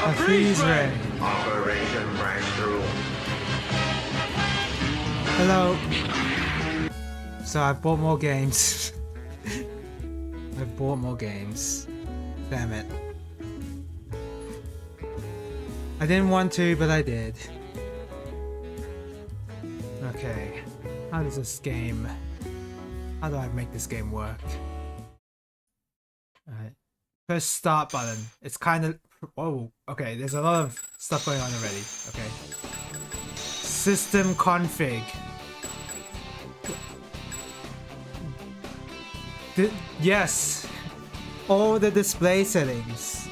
A freeze ray. Operation Breakthrough. Hello. So I bought more games. I bought more games. Damn it. I didn't want to, but I did. Okay. How does this game... How do I make this game work? Alright. Press start button. It's kind of... Oh, okay. There's a lot of stuff going on already. Okay. System config. Yes. All the display settings.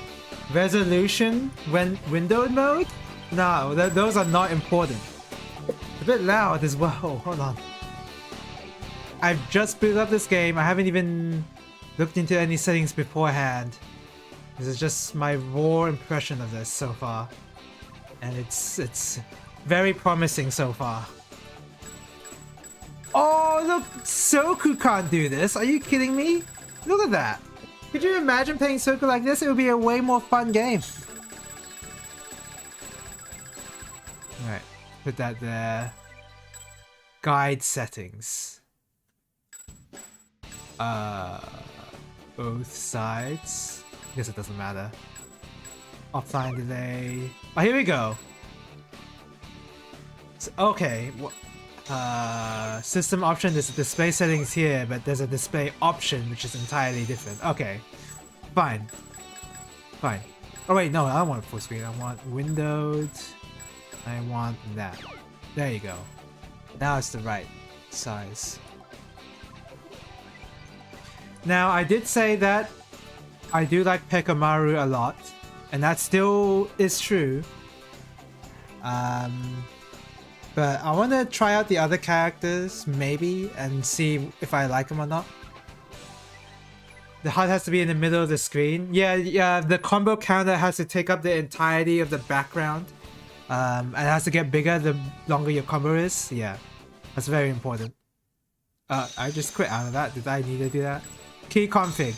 Resolution when windowed mode? No, those are not important. A bit loud as well. Hold on. I've just built up this game. I haven't even looked into any settings beforehand. This is just my raw impression of this so far. And it's very promising so far. Oh, look! Soku can't do this. Are you kidding me? Look at that. Could you imagine playing Soku like this? It would be a way more fun game. Alright, put that there. Guide settings. Both sides. I guess it doesn't matter. Offline delay. Oh, here we go. So, okay. System option, there's a display settings here, but there's a display option which is entirely different. Okay. Fine. Fine. Oh wait, no, I don't want full screen. I want windowed. I want that. There you go. Now it's the right size. Now, I did say that I do like Pekamaru a lot, and that still is true. But I want to try out the other characters, maybe, and see if I like them or not. The HUD has to be in the middle of the screen. Yeah, the combo counter has to take up the entirety of the background. And it has to get bigger the longer your combo is. Yeah, that's very important. I just quit out of that. Did I need to do that? Key config.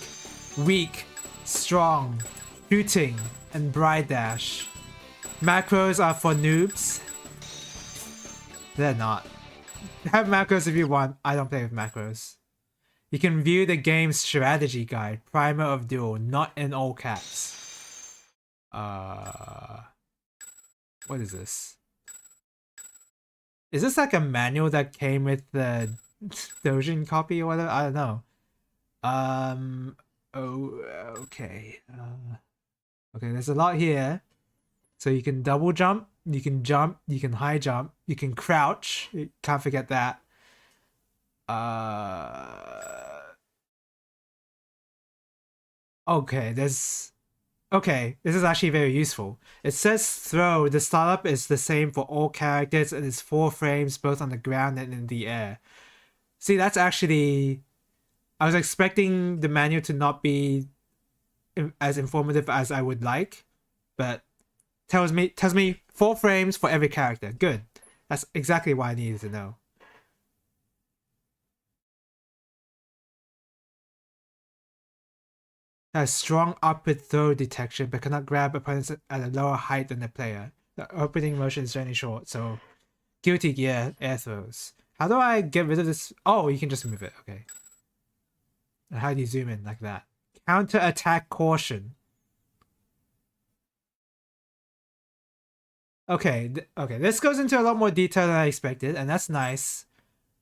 Weak, strong, shooting, and bride dash. Macros are for noobs. They're not. Have macros if you want. I don't play with macros. You can view the game's strategy guide, Primer of Duel, not in all caps. What is this? Is this like a manual that came with the Dojin copy or whatever? I don't know. Oh, okay. Okay, there's a lot here. So you can double jump, you can high jump, you can crouch. You can't forget that. Okay, this is actually very useful. It says throw. The startup is the same for all characters and it's 4 frames both on the ground and in the air. See, that's actually... I was expecting the manual to not be as informative as I would like, but tells me 4 frames for every character. Good. That's exactly what I needed to know. Has strong upward throw detection, but cannot grab opponents at a lower height than the player. The opening motion is generally short, so Guilty Gear air throws. How do I get rid of this? Oh, you can just move it. Okay. And how do you zoom in like that? Counter attack caution. Okay, okay. This goes into a lot more detail than I expected, and that's nice.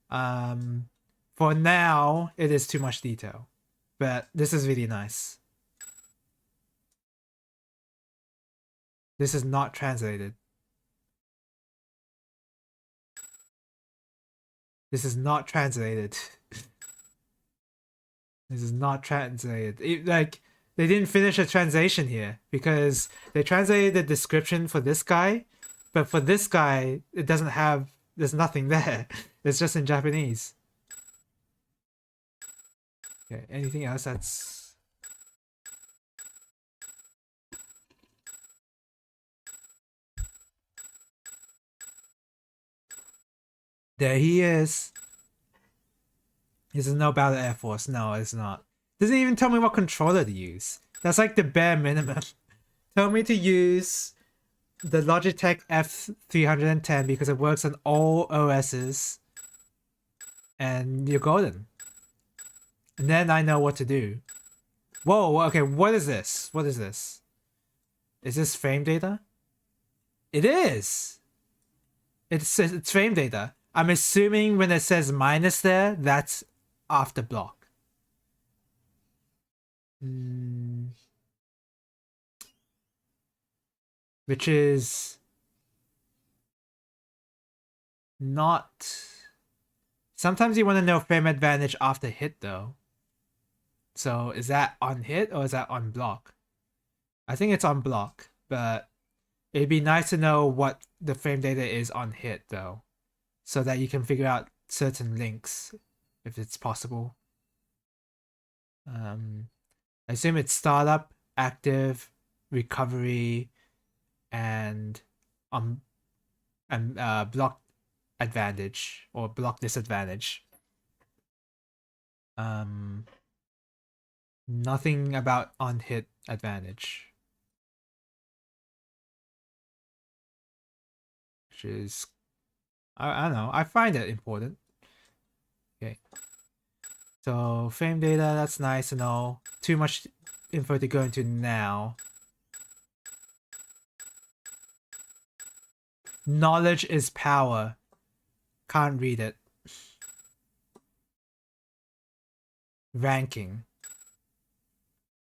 For now, it is too much detail, but this is really nice. This is not translated. This is not translated. This is not translated. Like, they didn't finish a translation here because they translated the description for this guy, but for this guy, it doesn't have, there's nothing there. It's just in Japanese. Okay, anything else that's... There he is. This is no Battle Air Force. No, it's not. Doesn't even tell me what controller to use. That's like the bare minimum. told me to use the Logitech F310 because it works on all OSs, and you're golden. And then I know what to do. Whoa, okay, what is this? What is this? Is this frame data? It is! It's frame data. I'm assuming when it says minus there, that's after block. Which is not... Sometimes you want to know frame advantage after hit though. So is that on hit or is that on block? I think it's on block, but it'd be nice to know what the frame data is on hit though, so that you can figure out certain links if it's possible. I assume it's startup, active, recovery, and block advantage or block disadvantage. Nothing about on hit advantage, which is I don't know. I find it important. Okay. So frame data, that's nice to know. Too much info to go into now. Knowledge is power. Can't read it. Ranking.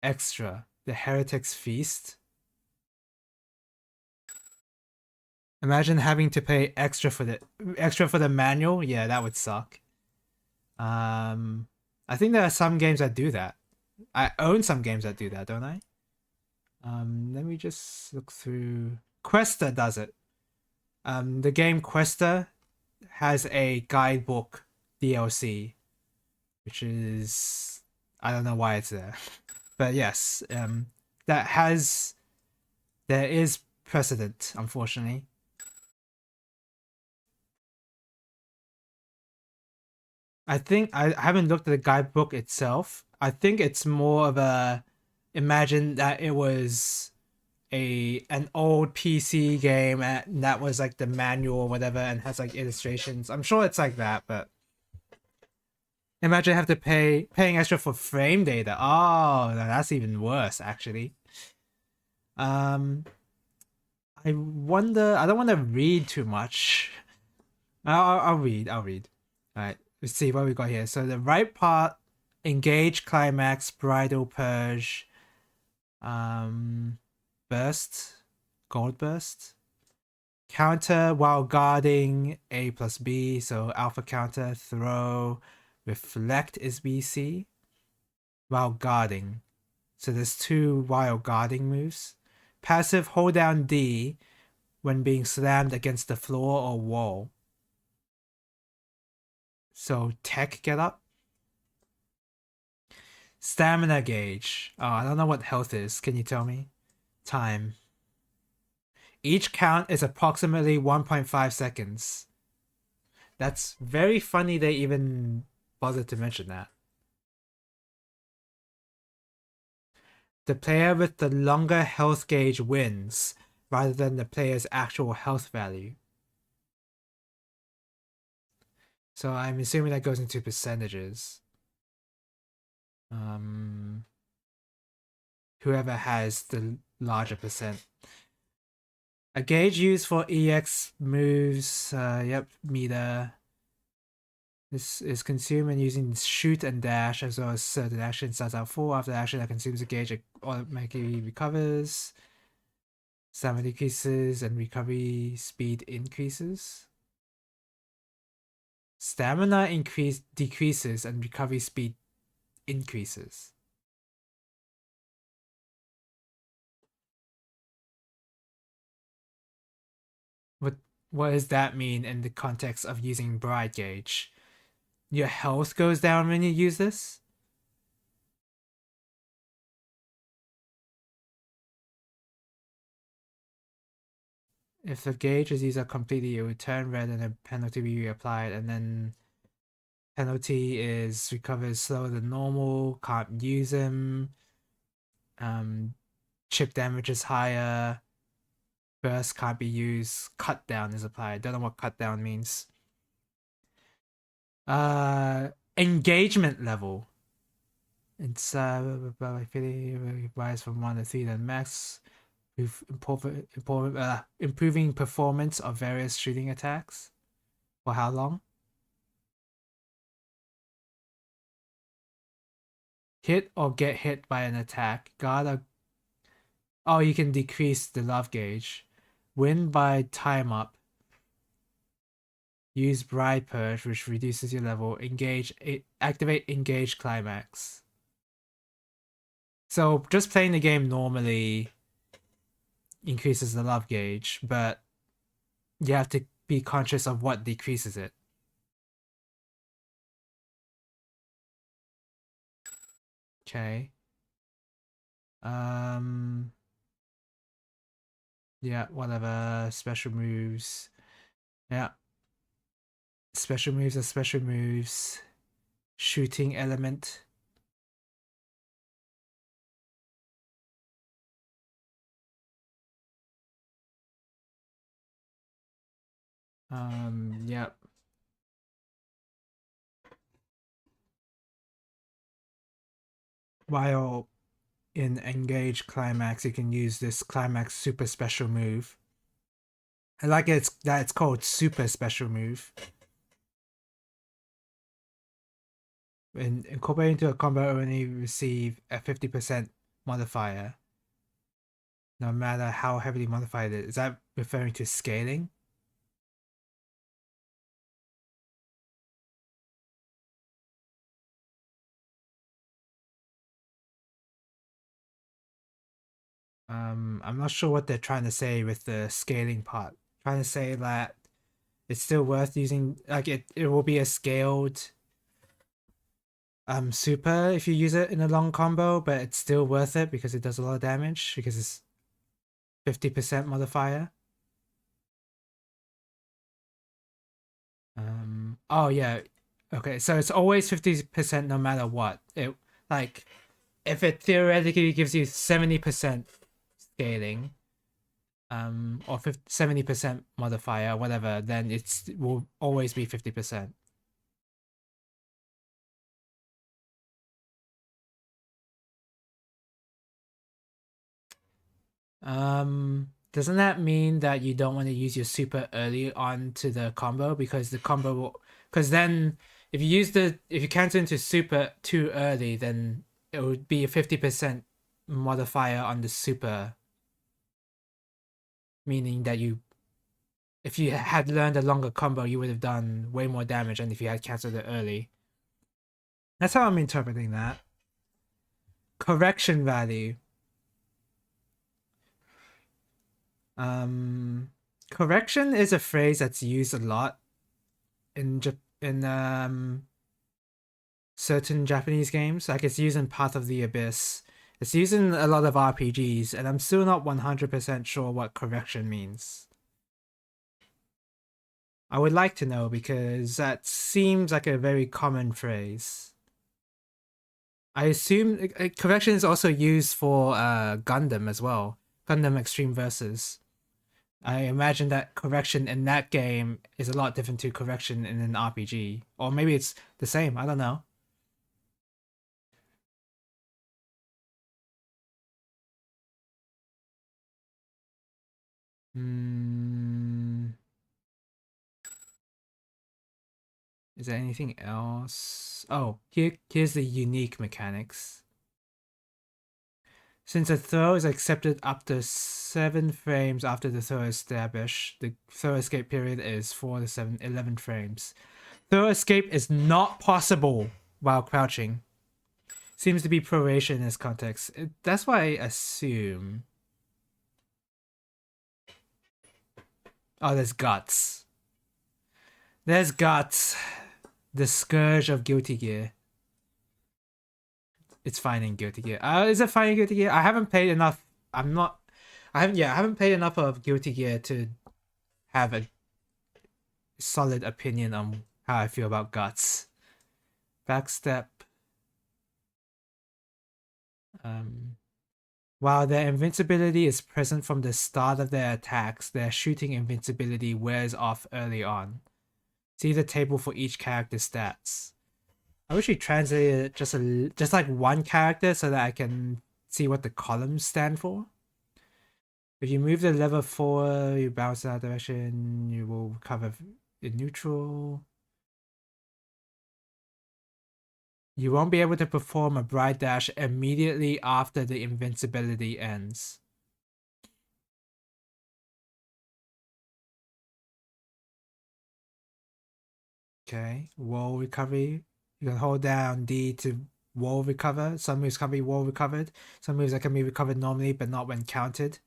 Extra. The Heretic's Feast. Imagine having to pay extra for the manual. Yeah, that would suck. I think there are some games that do that. I own some games that do that, don't I? Let me just look through. Questa does it. The game Questa has a guidebook DLC, which is, I don't know why it's there, but yes, there is precedent, unfortunately. I think I haven't looked at the guidebook itself. I think it's more of a, imagine that it was an old PC game and that was like the manual or whatever and has like illustrations. I'm sure it's like that, but imagine have to paying extra for frame data. Oh, that's even worse actually. I wonder, I don't want to read too much. I'll read. All right, let's see what we got here. So the right part, engage, climax, bridal, purge, burst, gold burst, counter while guarding A plus B, so alpha counter, throw, reflect is BC, while guarding. So there's two while guarding moves. Passive, hold down D when being slammed against the floor or wall. So tech get up. Stamina gauge. Oh, I don't know what health is. Can you tell me? Time. Each count is approximately 1.5 seconds. That's very funny they even bothered to mention that. The player with the longer health gauge wins, rather than the player's actual health value. So I'm assuming that goes into percentages. Whoever has the larger percent. A gauge used for EX moves, yep, meter. This is consumed when using shoot and dash, as well as certain action starts out full. After action that consumes a gauge, it automatically recovers. Stamina decreases and recovery speed increases. Stamina decreases and recovery speed increases. What does that mean in the context of using Bride Gauge? Your health goes down when you use this? If the gauge is used up completely, it will turn red and a penalty will be reapplied, and then penalty is recovered slower than normal, can't use him. chip damage is higher. Burst can't be used. Cut down is applied. Don't know what cut down means. Engagement level. It's rise from 1 to 3 then max. Improving performance of various shooting attacks. For how long? Hit or get hit by an attack. Oh, you can decrease the love gauge. Win by time up. Use Bride Purge, which reduces your level. Activate Engage Climax. So just playing the game normally increases the love gauge, but you have to be conscious of what decreases it. Okay. Yeah, whatever. Special moves. Yeah. Special moves are special moves. Shooting element. Yep. While in Engage Climax, you can use this Climax super special move. I like that it's called super special move. When incorporating into a combo, only receive a 50% modifier, no matter how heavily modified it is. Is that referring to scaling? I'm not sure what they're trying to say with the scaling part. Trying to say that it's still worth using, like it will be a scaled super if you use it in a long combo, but it's still worth it because it does a lot of damage because it's 50% modifier. Oh yeah. Okay, so it's always 50% no matter what. It like if it theoretically gives you 70% scaling, or 70% modifier, whatever, then it will always be 50%. Doesn't that mean that you don't want to use your super early on to the combo because the combo will, because then if you cancel into super too early, then it would be a 50% modifier on the super, meaning that if you had learned a longer combo, you would have done way more damage than if you had cancelled it early. That's how I'm interpreting that. Correction value. Correction is a phrase that's used a lot in certain Japanese games. Like it's used in Path of the Abyss. It's used in a lot of RPGs, and I'm still not 100% sure what correction means. I would like to know because that seems like a very common phrase. I assume correction is also used for Gundam as well. Gundam Extreme Versus. I imagine that correction in that game is a lot different to correction in an RPG. Or maybe it's the same, I don't know. Is there anything else? Oh, here's the unique mechanics. Since a throw is accepted up to 7 frames after the throw is established, the throw escape period is 4 to 11 frames. Throw escape is not possible while crouching. Seems to be proration in this context. That's why I assume. Oh, there's Guts. There's Guts. The Scourge of Guilty Gear. It's fine in Guilty Gear. Is it fine in Guilty Gear? I haven't played enough. I haven't played enough of Guilty Gear to have a solid opinion on how I feel about Guts. Backstep. While their invincibility is present from the start of their attacks, their shooting invincibility wears off early on. See the table for each character's stats. I wish we translated it just like one character so that I can see what the columns stand for. If you move the lever forward, you bounce that direction, you will recover in neutral. You won't be able to perform a Bride Dash immediately after the invincibility ends. Okay, wall recovery. You can hold down D to wall recover. Some moves can be wall recovered. Some moves that can be recovered normally but not when counted.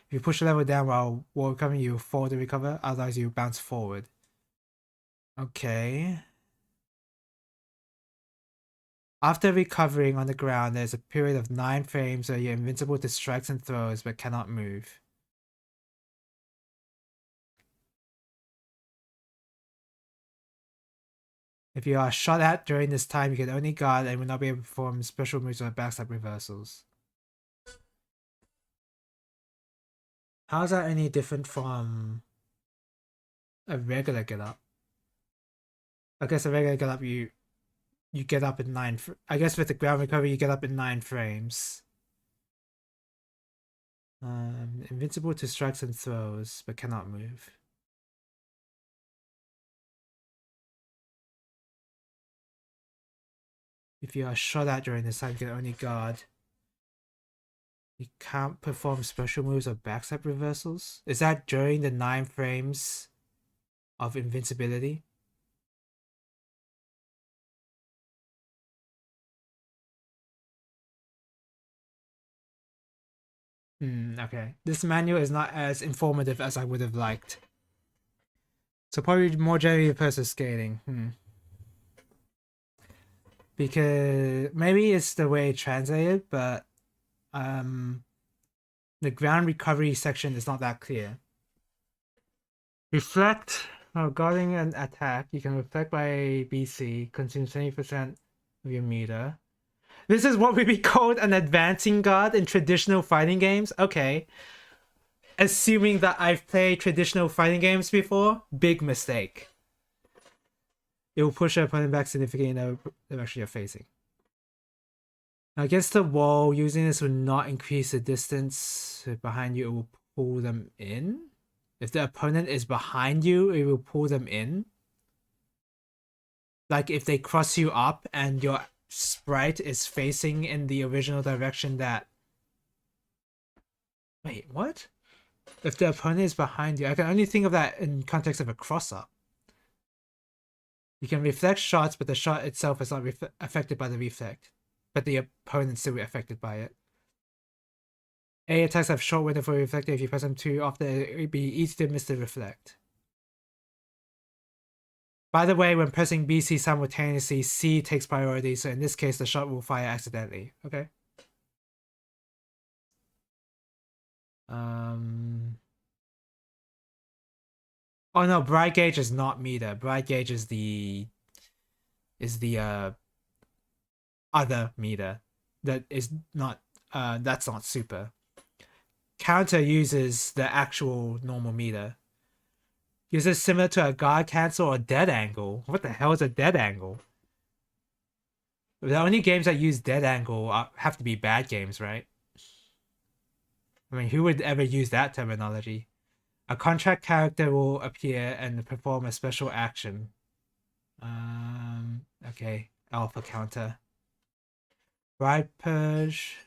If you push the level down while wall recovering, you fall to recover. Otherwise, you bounce forward. Okay. After recovering on the ground, there's a period of 9 frames where you're invincible to strikes and throws but cannot move. If you are shot at during this time, you can only guard and will not be able to perform special moves or backstab reversals. How is that any different from a regular get up? I guess a regular get up, you get up in 9. I guess with the ground recovery, you get up in 9 frames. Invincible to strikes and throws, but cannot move. If you are shot at during this time, you can only guard. You can't perform special moves or backstab reversals. Is that during the 9 frames of invincibility? Okay. This manual is not as informative as I would have liked. So probably more generally versus scaling. Because maybe it's the way it's translated, but the ground recovery section is not that clear. Reflect. Guarding an attack, you can reflect by BC, consume 70% of your meter. This is what would be called an advancing guard in traditional fighting games? Okay. Assuming that I've played traditional fighting games before, big mistake. It will push your opponent back significantly in the direction you're facing. Against the wall, using this will not increase the distance behind you, it will pull them in. If the opponent is behind you, it will pull them in. Like if they cross you up and your sprite is facing in the original direction that... Wait, what? If the opponent is behind you, I can only think of that in context of a cross-up. You can reflect shots, but the shot itself is not affected by the reflect. But the opponent's still affected by it. A attacks have short window for reflecting. If you press them too often, it would be easy to miss the reflect. By the way, when pressing BC simultaneously, C takes priority, so in this case, the shot will fire accidentally. Okay. Oh no, Bride Gauge is not meter. Bride Gauge is the other meter. That is not that's not super. Counter uses the actual normal meter. Uses similar to a guard cancel or dead angle. What the hell is a dead angle? The only games that use dead angle have to be bad games, right? I mean, who would ever use that terminology? A contract character will appear and perform a special action. Okay, alpha counter. Bride Purge.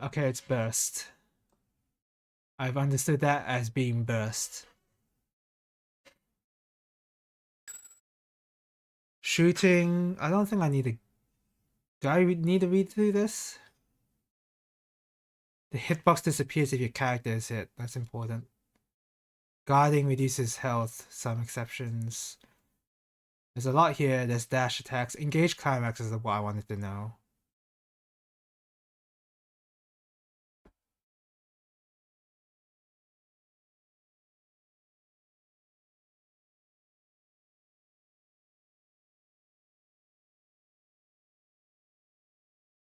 Okay, it's burst. I've understood that as being burst. Shooting, I don't think I need to... Do I need to read through this? The hitbox disappears if your character is hit. That's important. Guarding reduces health, some exceptions. There's a lot here. There's dash attacks. Engage climax is what I wanted to know.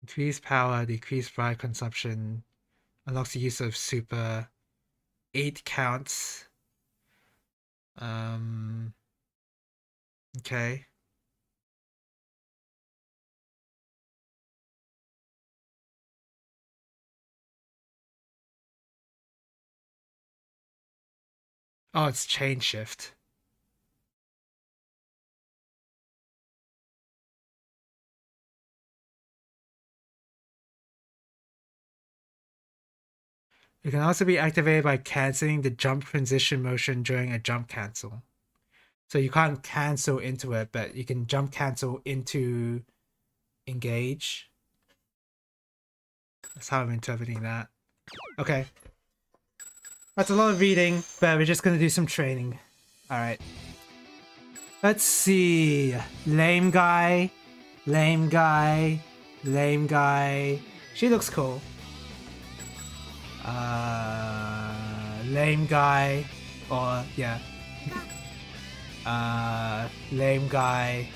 Increased power, decreased bride consumption, unlocks the use of super, 8 counts. Okay. Oh, it's chain shift. It can also be activated by canceling the jump transition motion during a jump cancel. So you can't cancel into it, but you can jump cancel into engage. That's how I'm interpreting that. Okay. That's a lot of reading, but we're just gonna do some training. Alright. Let's see. Lame guy. Lame guy. Lame guy. She looks cool. Lame guy. Or, yeah. Lame guy.